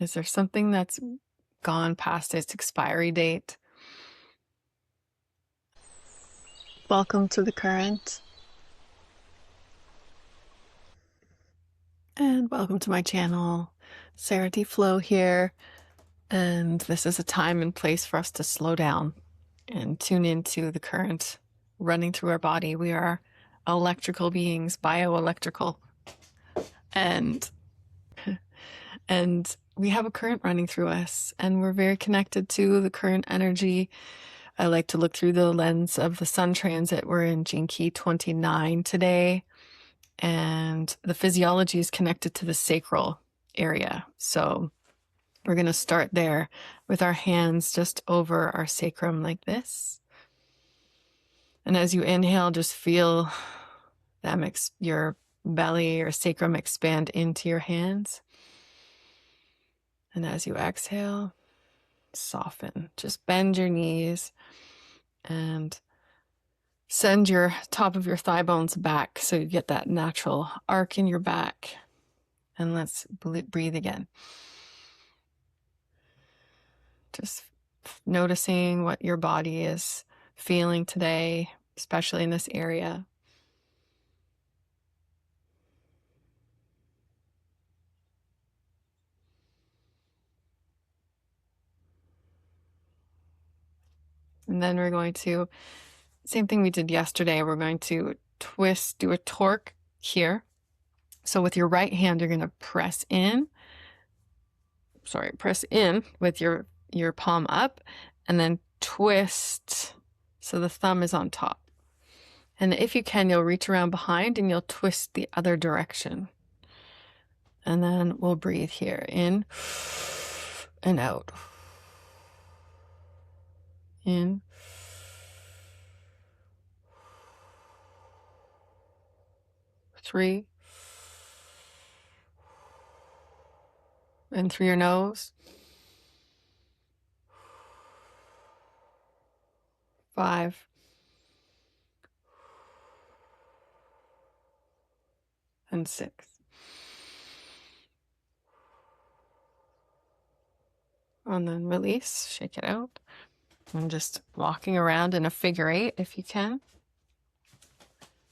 Is there something that's gone past its expiry date? Welcome to the current. And welcome to my channel. Sarah D. Flo here. And this is a time and place for us to slow down and tune into the current running through our body. We are electrical beings, bioelectrical. And we have a current running through us, and we're very connected to the current energy. I like to look through the lens of the sun transit. We're in Gene Key 29 today, and the physiology is connected to the sacral area. So we're going to start there with our hands just over our sacrum like this. And as you inhale, just feel them, your belly or sacrum expand into your hands. And as you exhale, soften. Just bend your knees and send your top of your thigh bones back so you get that natural arc in your back. And let's breathe again. Just noticing what your body is feeling today, especially in this area. And then we're going to, same thing we did yesterday, we're going to twist, do a torque here. So with your right hand, you're going to press in with your palm up, and then twist so the thumb is on top. And if you can, you'll reach around behind and you'll twist the other direction. And then we'll breathe here, in and out. In. Three. And through your nose. 5. And 6. And then release, shake it out. And just walking around in a figure 8 if you can.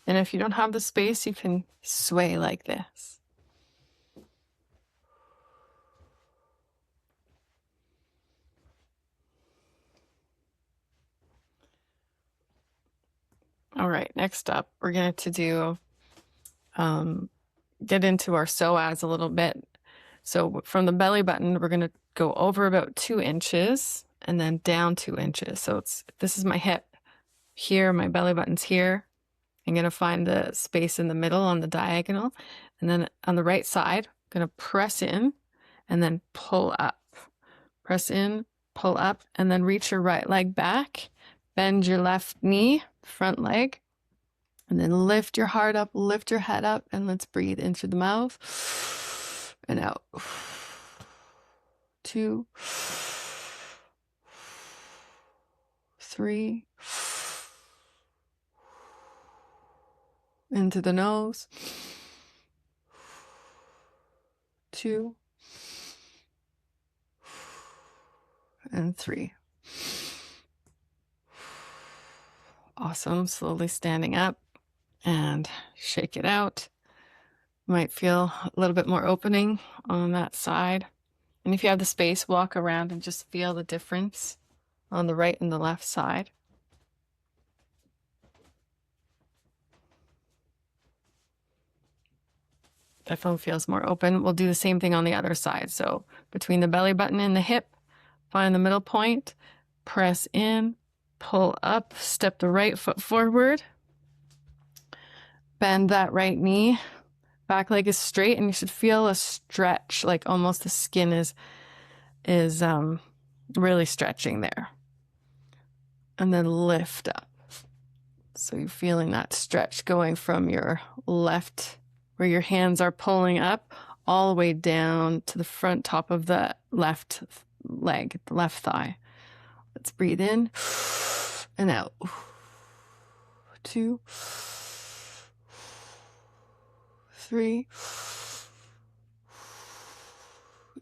And if you don't have the space, you can sway like this. All right, next up, we're going to do, get into our psoas a little bit. So from the belly button, we're going to go over about 2 inches and then down 2 inches. So this is my hip here, my belly button's here. I'm going to find the space in the middle on the diagonal. And then on the right side, I'm going to press in and then pull up. Press in, pull up, and then reach your right leg back. Bend your left knee, front leg. And then lift your heart up, lift your head up, and let's breathe in through the mouth and out. 2, 3, into the nose. 2 and 3. Awesome. Slowly standing up and shake it out. Might feel a little bit more opening on that side. And if you have the space, walk around and just feel the difference on the right and the left side. Definitely feels more open. We'll do the same thing on the other side. So between the belly button and the hip, find the middle point, press in, pull up, step the right foot forward, bend that right knee, back leg is straight, and you should feel a stretch, like almost the skin is really stretching there. And then lift up. So you're feeling that stretch going from your left, where your hands are pulling up, all the way down to the front top of the left leg, the left thigh. Let's breathe in and out. 2, 3,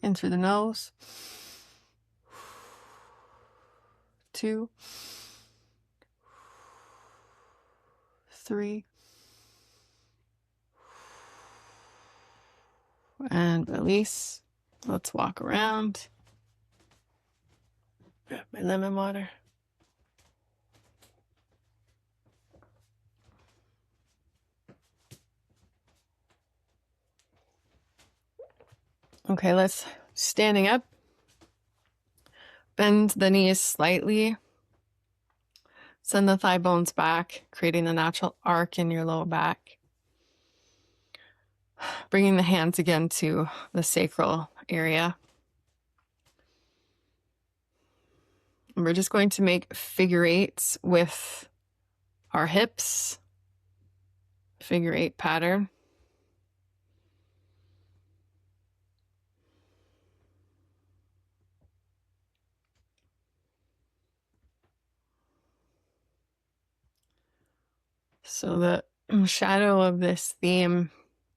In through the nose. 2, 3, and release. Let's walk around. Grab my lemon water. Okay, let's standing up. Bend the knees slightly. Send the thigh bones back, creating a natural arc in your low back. Bringing the hands again to the sacral area. And we're just going to make figure eights with our hips. Figure eight pattern. So the shadow of this theme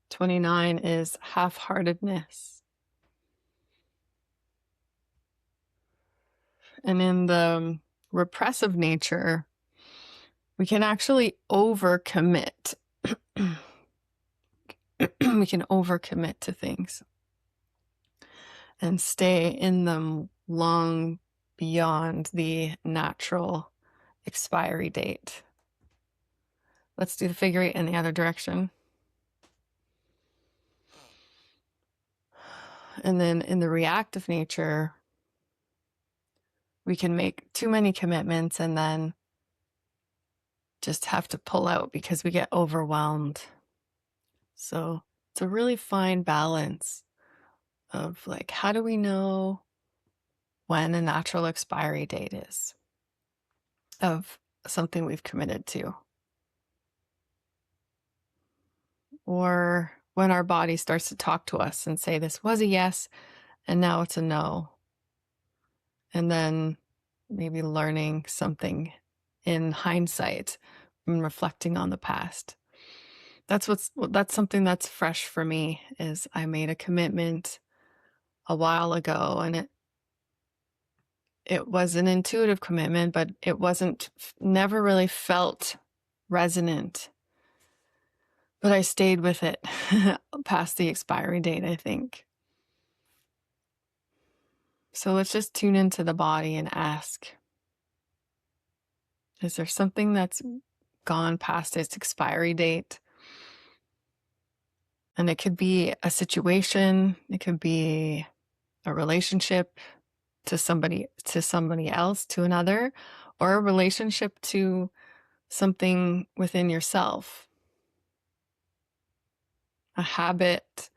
29 is half-heartedness. And in the repressive nature, we can actually overcommit. We can overcommit to things and stay in them long beyond the natural expiry date. Let's do the figure eight in the other direction. And then in the reactive nature, we can make too many commitments and then just have to pull out because we get overwhelmed. So it's a really fine balance of like, how do we know when a natural expiry date is of something we've committed to? Or when our body starts to talk to us and say, this was a yes, and now it's a no. And then maybe learning something in hindsight and reflecting on the past. That's something that's fresh for me, is I made a commitment a while ago, and it was an intuitive commitment, but it never really felt resonant. But I stayed with it past the expiry date, I think. So let's just tune into the body and ask, is there something that's gone past its expiry date? And it could be a situation, it could be a relationship to somebody else, to another, or a relationship to something within yourself. A habit,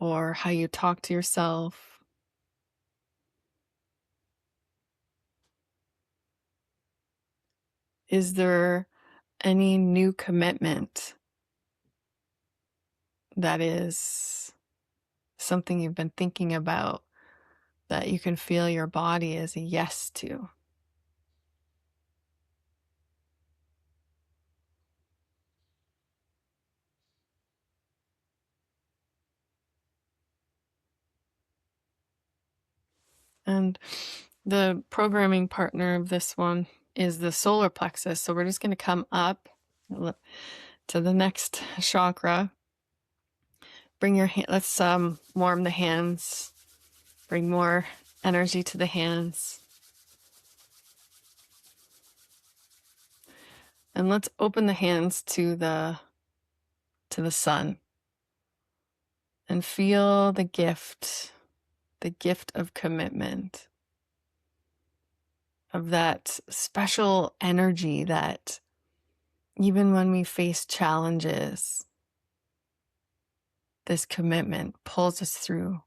or how you talk to yourself. Is there any new commitment that is something you've been thinking about that you can feel your body is a yes to? And the programming partner of this one is the solar plexus. So we're just going to come up to the next chakra. Bring your hand, let's warm the hands. Bring more energy to the hands. And let's open the hands to the sun. And feel the gift of commitment, of that special energy that even when we face challenges, this commitment pulls us through.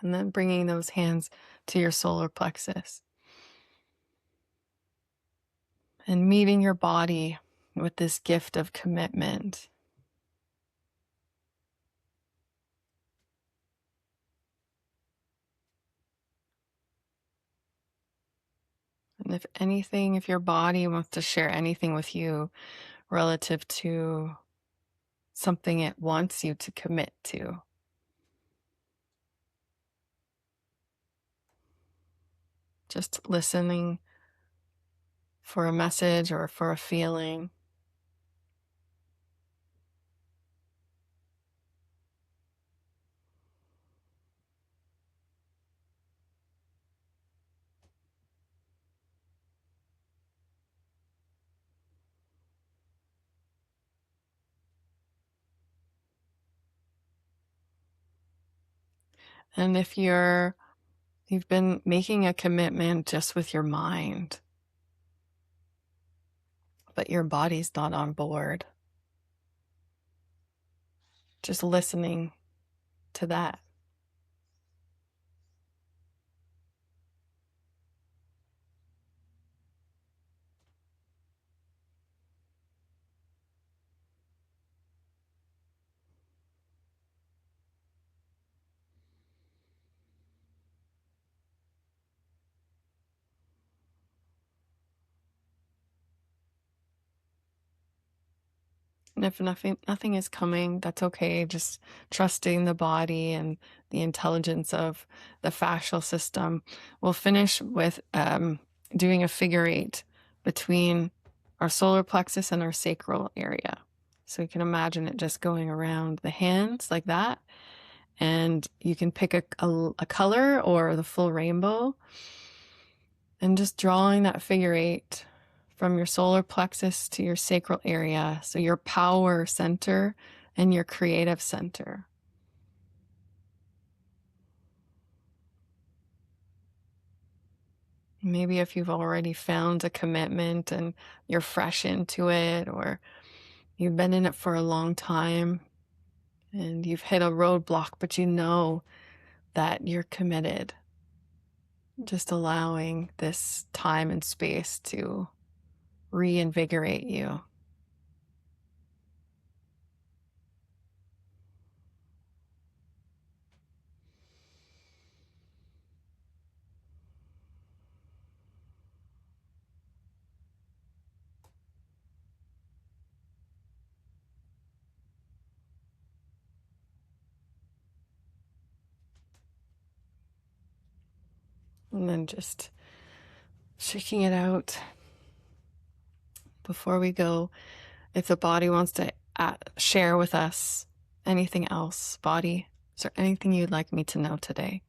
And then bringing those hands to your solar plexus. And meeting your body with this gift of commitment. And if anything, if your body wants to share anything with you relative to something it wants you to commit to, just listening for a message or for a feeling. And if you've been making a commitment just with your mind, but your body's not on board, just listening to that. And if nothing is coming, that's okay. Just trusting the body and the intelligence of the fascial system. We'll finish with doing a figure eight between our solar plexus and our sacral area. So you can imagine it just going around the hands like that. And you can pick a color or the full rainbow. And just drawing that figure eight from your solar plexus to your sacral area, so your power center and your creative center. Maybe if you've already found a commitment and you're fresh into it, or you've been in it for a long time and you've hit a roadblock, but you know that you're committed. Just allowing this time and space to reinvigorate you. And then just shaking it out. Before we go, if the body wants to share with us anything else, body, is there anything you'd like me to know today?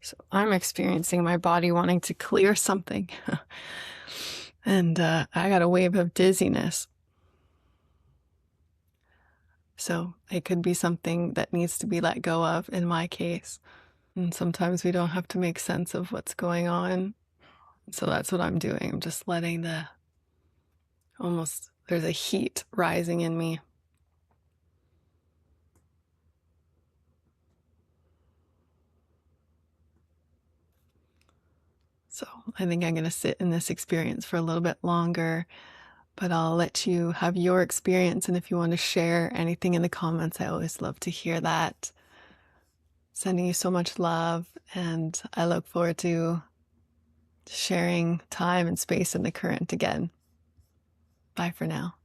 So I'm experiencing my body wanting to clear something. And I got a wave of dizziness. So it could be something that needs to be let go of in my case. And sometimes we don't have to make sense of what's going on. So that's what I'm doing. I'm just letting there's a heat rising in me. So I think I'm going to sit in this experience for a little bit longer, but I'll let you have your experience. And if you want to share anything in the comments, I always love to hear that. Sending you so much love, and I look forward to sharing time and space in the current again. Bye for now.